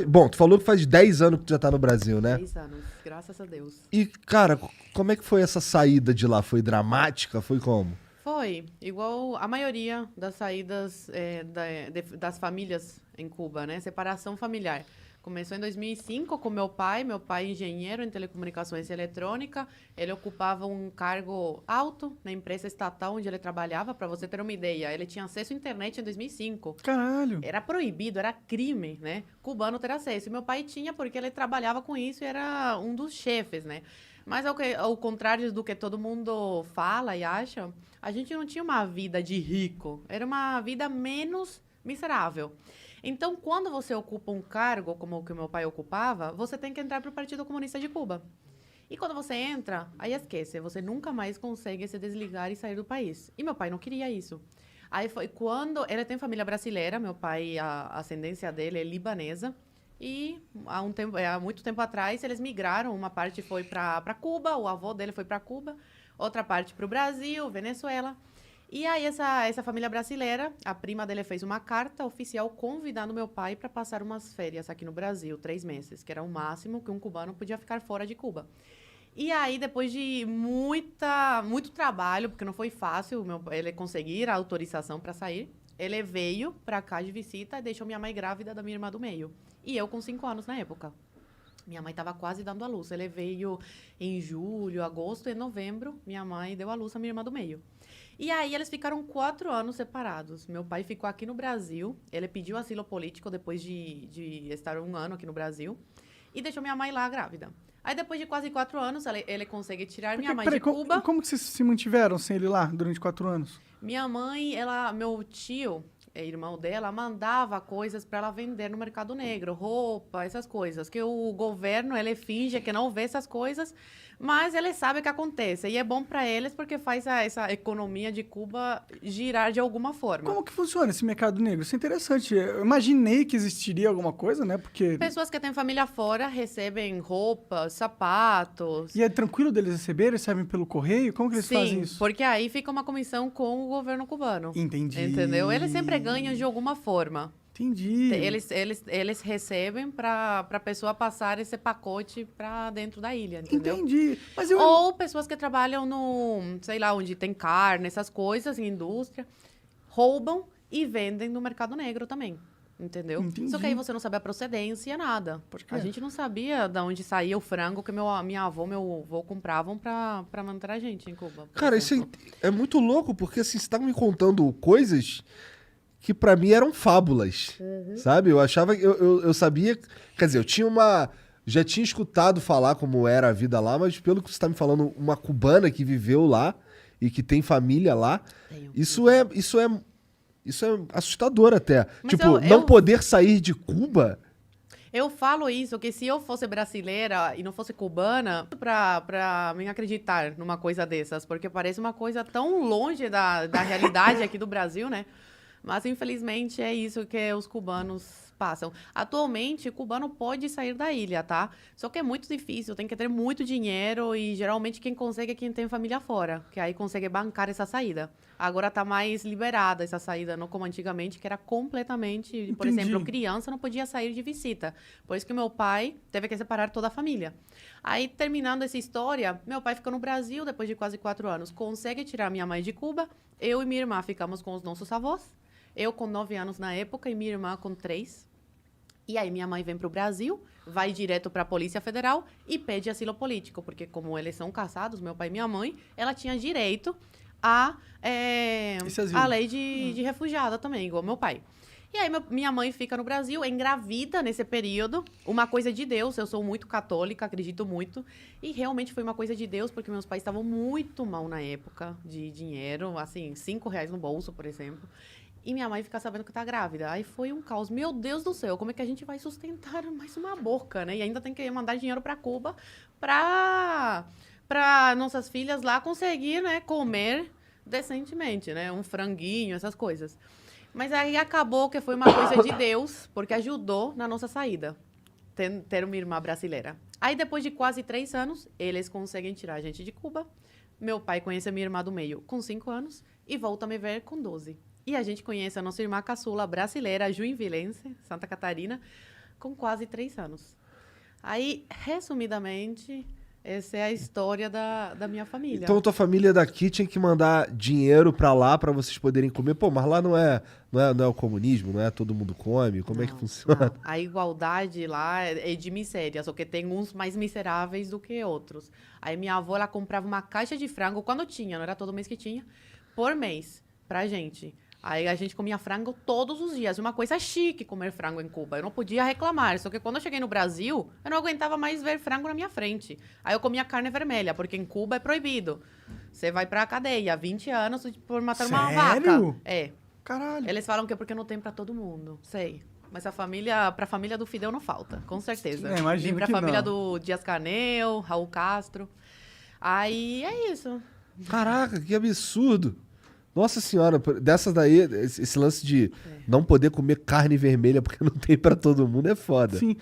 Bom, tu falou que faz 10 anos que tu já tá no Brasil, né? 6 anos, graças a Deus. E, cara, como é que foi essa saída de lá? Foi dramática? Foi como? Foi igual a maioria das saídas das famílias em Cuba, né? Separação familiar. Começou em 2005 com meu pai engenheiro em telecomunicações e eletrônica. Ele ocupava um cargo alto na empresa estatal onde ele trabalhava, para você ter uma ideia. Ele tinha acesso à internet em 2005. Caralho. Era proibido, era crime, né? Cubano ter acesso. E meu pai tinha porque ele trabalhava com isso e era um dos chefes, né? Mas ao contrário do que todo mundo fala e acha, a gente não tinha uma vida de rico. Era uma vida menos miserável. Então, quando você ocupa um cargo como o que meu pai ocupava, você tem que entrar para o Partido Comunista de Cuba. E quando você entra, aí esquece, você nunca mais consegue se desligar e sair do país. E meu pai não queria isso. Aí foi quando ele tem família brasileira, meu pai, a ascendência dele é libanesa. E há muito tempo atrás eles migraram, uma parte foi para Cuba, o avô dele foi para Cuba, outra parte para o Brasil, Venezuela. E aí essa família brasileira, a prima dele fez uma carta oficial convidando meu pai para passar umas férias aqui no Brasil, 3 meses, que era o máximo que um cubano podia ficar fora de Cuba. E aí, depois de muito trabalho, porque não foi fácil ele conseguir a autorização para sair, ele veio para cá de visita e deixou minha mãe grávida da minha irmã do meio. E eu com 5 anos na época. Minha mãe estava quase dando à luz. Ele veio em julho, agosto e novembro. Minha mãe deu à luz a minha irmã do meio. E aí eles ficaram 4 anos separados. Meu pai ficou aqui no Brasil. Ele pediu asilo político depois de estar 1 ano aqui no Brasil. E deixou minha mãe lá grávida. Aí depois de quase 4 anos, ele consegue tirar minha mãe de Cuba. Como que vocês se mantiveram sem ele lá durante 4 anos? Minha mãe, meu tio, irmão dela, mandava coisas para ela vender no mercado negro, roupa, essas coisas. Que o governo, ele finge que não vê essas coisas, mas ele sabe o que acontece. E é bom para eles porque faz essa economia de Cuba girar de alguma forma. Como que funciona esse mercado negro? Isso é interessante. Eu imaginei que existiria alguma coisa, né? Porque... Pessoas que têm família fora recebem roupas, sapatos. E é tranquilo deles receberem? Recebem pelo correio? Como que eles fazem isso? Sim, porque aí fica uma comissão com o governo cubano. Entendi. Entendeu? Eles sempre ganham de alguma forma. Entendi. Eles recebem para a pessoa passar esse pacote para dentro da ilha, entendeu? Entendi. Mas Ou pessoas que trabalham no, sei lá, onde tem carne, essas coisas, em indústria, roubam e vendem no mercado negro também. Entendeu? Entendi. Só que aí você não sabe a procedência, nada. A gente não sabia de onde saía o frango que minha avó, meu avô compravam para manter a gente em Cuba. Cara, isso é muito louco, porque assim, você tá me contando coisas que pra mim eram fábulas, sabe? Eu achava, eu sabia, quer dizer, já tinha escutado falar como era a vida lá, mas pelo que você tá me falando, uma cubana que viveu lá e que tem família lá, Tenho. isso é assustador até. Mas tipo, não poder sair de Cuba. Eu falo isso, que se eu fosse brasileira e não fosse cubana, pra mim acreditar numa coisa dessas, porque parece uma coisa tão longe da realidade aqui do Brasil, né? Mas, infelizmente, é isso que os cubanos passam. Atualmente, o cubano pode sair da ilha, tá? Só que é muito difícil, tem que ter muito dinheiro e, geralmente, quem consegue é quem tem família fora, que aí consegue bancar essa saída. Agora tá mais liberada essa saída, não como antigamente, que era completamente... Por Entendi. exemplo, criança não podia sair de visita. Por isso que meu pai teve que separar toda a família. Aí, terminando essa história, meu pai ficou no Brasil depois de quase 4 anos. Consegue tirar minha mãe de Cuba. Eu e minha irmã ficamos com os nossos avós. Eu com 9 anos na época e minha irmã com 3. E aí minha mãe vem para o Brasil, vai direto para a Polícia Federal e pede asilo político, porque como eles são casados, meu pai e minha mãe, ela tinha direito a lei de refugiada também, igual meu pai. E aí minha mãe fica no Brasil, engravida nesse período, uma coisa de Deus, eu sou muito católica, acredito muito, e realmente foi uma coisa de Deus, porque meus pais estavam muito mal na época de dinheiro, assim, R$ 5 no bolso, por exemplo. E minha mãe fica sabendo que tá grávida. Aí foi um caos. Meu Deus do céu, como é que a gente vai sustentar mais uma boca, né? E ainda tem que mandar dinheiro para Cuba para nossas filhas lá conseguir, né, comer decentemente, né? Um franguinho, essas coisas. Mas aí acabou que foi uma coisa de Deus, porque ajudou na nossa saída. Ter uma irmã brasileira. Aí depois de quase 3 anos, eles conseguem tirar a gente de Cuba. Meu pai conhece a minha irmã do meio com 5 anos e volta a me ver com 12. E a gente conhece a nossa irmã caçula brasileira, juinvilense, Santa Catarina, com quase 3 anos. Aí, resumidamente, essa é a história da minha família. Então tua família daqui tinha que mandar dinheiro pra lá pra vocês poderem comer. Pô, mas lá não é o comunismo, não é todo mundo come? Como é que Não, funciona? não. A igualdade lá é de miséria, só que tem uns mais miseráveis do que outros. Aí minha avó, ela comprava uma caixa de frango, quando tinha, não era todo mês que tinha, por mês, pra gente. Aí a gente comia frango todos os dias. Uma coisa chique comer frango em Cuba. Eu não podia reclamar. Só que quando eu cheguei no Brasil, eu não aguentava mais ver frango na minha frente. Aí eu comia carne vermelha, porque em Cuba é proibido. Você vai pra cadeia, 20 anos por matar uma Sério? vaca. É. Caralho. Eles falam que é porque não tem pra todo mundo. Sei. Mas pra família do Fidel não falta, com certeza. É, imagino Nem pra que família não. do Dias-Canel, Raul Castro. Aí é isso. Caraca, que absurdo! Nossa senhora, dessas daí, esse lance de não poder comer carne vermelha porque não tem pra todo mundo é foda. Sim.